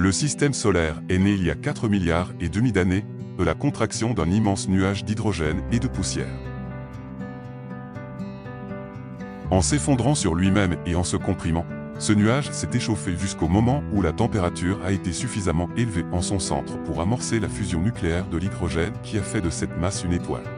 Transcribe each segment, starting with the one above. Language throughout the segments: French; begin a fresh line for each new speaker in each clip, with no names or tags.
Le système solaire est né il y a 4 milliards et demi d'années, de la contraction d'un immense nuage d'hydrogène et de poussière. En s'effondrant sur lui-même et en se comprimant, ce nuage s'est échauffé jusqu'au moment où la température a été suffisamment élevée en son centre pour amorcer la fusion nucléaire de l'hydrogène qui a fait de cette masse une étoile.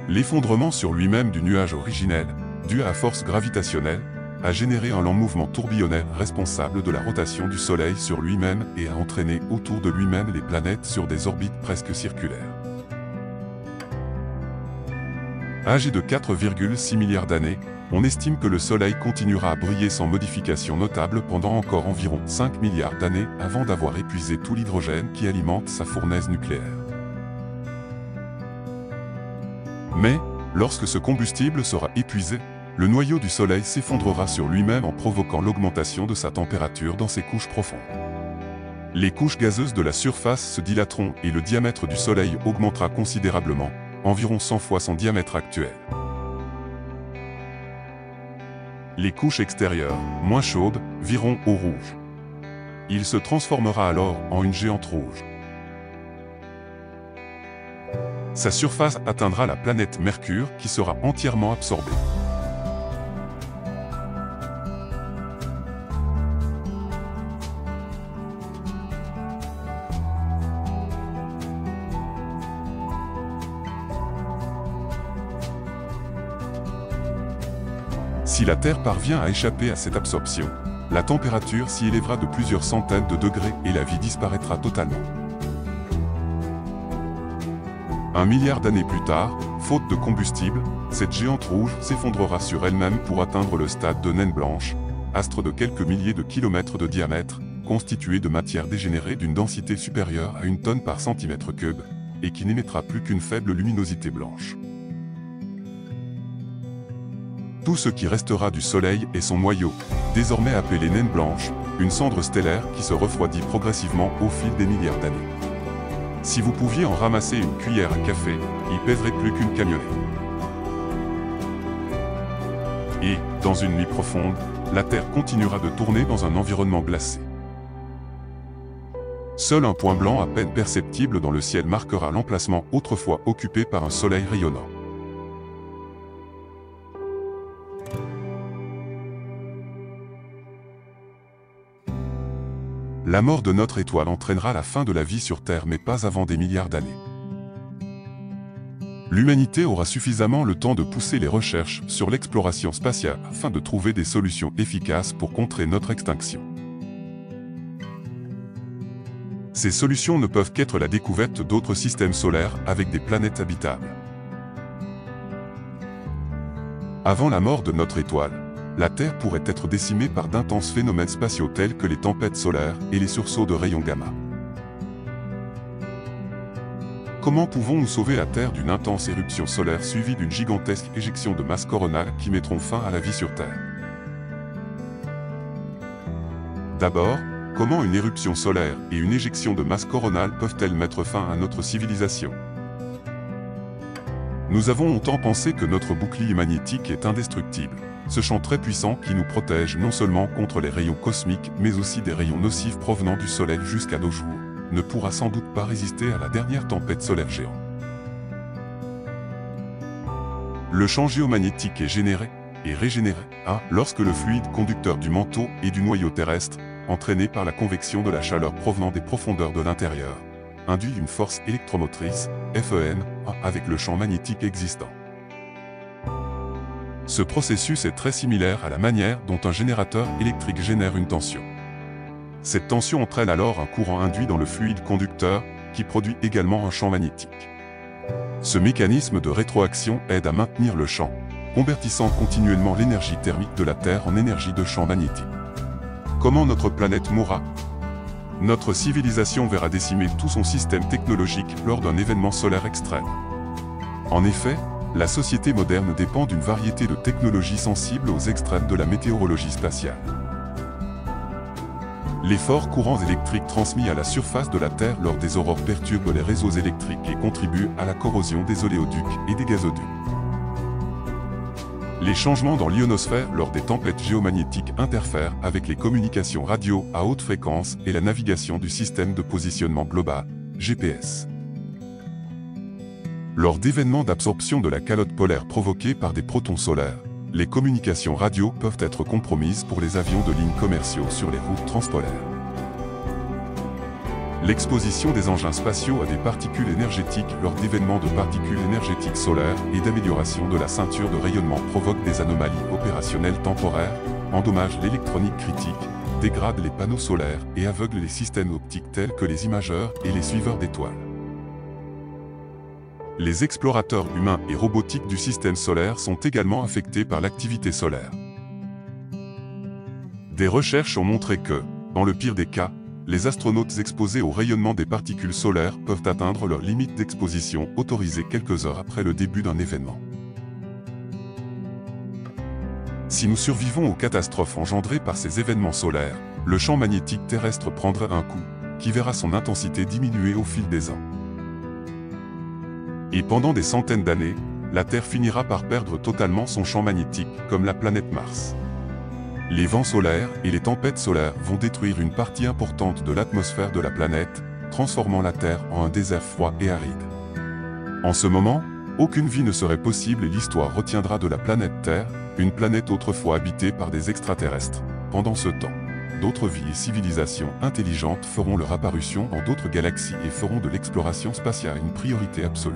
L'effondrement sur lui-même du nuage originel, dû à la force gravitationnelle, a généré un lent mouvement tourbillonnaire responsable de la rotation du Soleil sur lui-même et a entraîné autour de lui-même les planètes sur des orbites presque circulaires. Âgé de 4,6 milliards d'années, on estime que le Soleil continuera à briller sans modification notable pendant encore environ 5 milliards d'années avant d'avoir épuisé tout l'hydrogène qui alimente sa fournaise nucléaire. Mais, lorsque ce combustible sera épuisé, le noyau du Soleil s'effondrera sur lui-même en provoquant l'augmentation de sa température dans ses couches profondes. Les couches gazeuses de la surface se dilateront et le diamètre du Soleil augmentera considérablement, environ 100 fois son diamètre actuel. Les couches extérieures, moins chaudes, viront au rouge. Il se transformera alors en une géante rouge. Sa surface atteindra la planète Mercure qui sera entièrement absorbée. Si la Terre parvient à échapper à cette absorption, la température s'y élèvera de plusieurs centaines de degrés et la vie disparaîtra totalement. 1 milliard d'années plus tard, faute de combustible, cette géante rouge s'effondrera sur elle-même pour atteindre le stade de naine blanche, astre de quelques milliers de kilomètres de diamètre, constitué de matière dégénérée d'une densité supérieure à 1 tonne par centimètre cube, et qui n'émettra plus qu'une faible luminosité blanche. Tout ce qui restera du Soleil est son noyau, désormais appelé naine blanche, une cendre stellaire qui se refroidit progressivement au fil des milliards d'années. Si vous pouviez en ramasser une cuillère à café, il pèserait plus qu'une camionnette. Et, dans une nuit profonde, la Terre continuera de tourner dans un environnement glacé. Seul un point blanc à peine perceptible dans le ciel marquera l'emplacement autrefois occupé par un Soleil rayonnant. La mort de notre étoile entraînera la fin de la vie sur Terre, mais pas avant des milliards d'années. L'humanité aura suffisamment le temps de pousser les recherches sur l'exploration spatiale afin de trouver des solutions efficaces pour contrer notre extinction. Ces solutions ne peuvent qu'être la découverte d'autres systèmes solaires avec des planètes habitables. Avant la mort de notre étoile, la Terre pourrait être décimée par d'intenses phénomènes spatiaux tels que les tempêtes solaires et les sursauts de rayons gamma. Comment pouvons-nous sauver la Terre d'une intense éruption solaire suivie d'une gigantesque éjection de masse coronale qui mettront fin à la vie sur Terre? D'abord, comment une éruption solaire et une éjection de masse coronale peuvent-elles mettre fin à notre civilisation? Nous avons longtemps pensé que notre bouclier magnétique est indestructible, ce champ très puissant qui nous protège non seulement contre les rayons cosmiques mais aussi des rayons nocifs provenant du Soleil jusqu'à nos jours, ne pourra sans doute pas résister à la dernière tempête solaire géante. Le champ géomagnétique est généré et régénéré lorsque le fluide conducteur du manteau et du noyau terrestre, entraîné par la convection de la chaleur provenant des profondeurs de l'intérieur, induit une force électromotrice, FEN, avec le champ magnétique existant. Ce processus est très similaire à la manière dont un générateur électrique génère une tension. Cette tension entraîne alors un courant induit dans le fluide conducteur, qui produit également un champ magnétique. Ce mécanisme de rétroaction aide à maintenir le champ, convertissant continuellement l'énergie thermique de la Terre en énergie de champ magnétique. Comment notre planète mourra? Notre civilisation verra décimer tout son système technologique lors d'un événement solaire extrême. En effet, la société moderne dépend d'une variété de technologies sensibles aux extrêmes de la météorologie spatiale. Les forts courants électriques transmis à la surface de la Terre lors des aurores perturbent les réseaux électriques et contribuent à la corrosion des oléoducs et des gazoducs. Les changements dans l'ionosphère lors des tempêtes géomagnétiques interfèrent avec les communications radio à haute fréquence et la navigation du système de positionnement global, GPS. Lors d'événements d'absorption de la calotte polaire provoqués par des protons solaires, les communications radio peuvent être compromises pour les avions de ligne commerciaux sur les routes transpolaires. L'exposition des engins spatiaux à des particules énergétiques lors d'événements de particules énergétiques solaires et d'amélioration de la ceinture de rayonnement provoque des anomalies opérationnelles temporaires, endommage l'électronique critique, dégrade les panneaux solaires et aveugle les systèmes optiques tels que les imageurs et les suiveurs d'étoiles. Les explorateurs humains et robotiques du système solaire sont également affectés par l'activité solaire. Des recherches ont montré que, dans le pire des cas, les astronautes exposés au rayonnement des particules solaires peuvent atteindre leur limite d'exposition autorisée quelques heures après le début d'un événement. Si nous survivons aux catastrophes engendrées par ces événements solaires, le champ magnétique terrestre prendra un coup, qui verra son intensité diminuer au fil des ans. Et pendant des centaines d'années, la Terre finira par perdre totalement son champ magnétique, comme la planète Mars. Les vents solaires et les tempêtes solaires vont détruire une partie importante de l'atmosphère de la planète, transformant la Terre en un désert froid et aride. En ce moment, aucune vie ne serait possible et l'histoire retiendra de la planète Terre, une planète autrefois habitée par des extraterrestres. Pendant ce temps, d'autres vies et civilisations intelligentes feront leur apparition dans d'autres galaxies et feront de l'exploration spatiale une priorité absolue.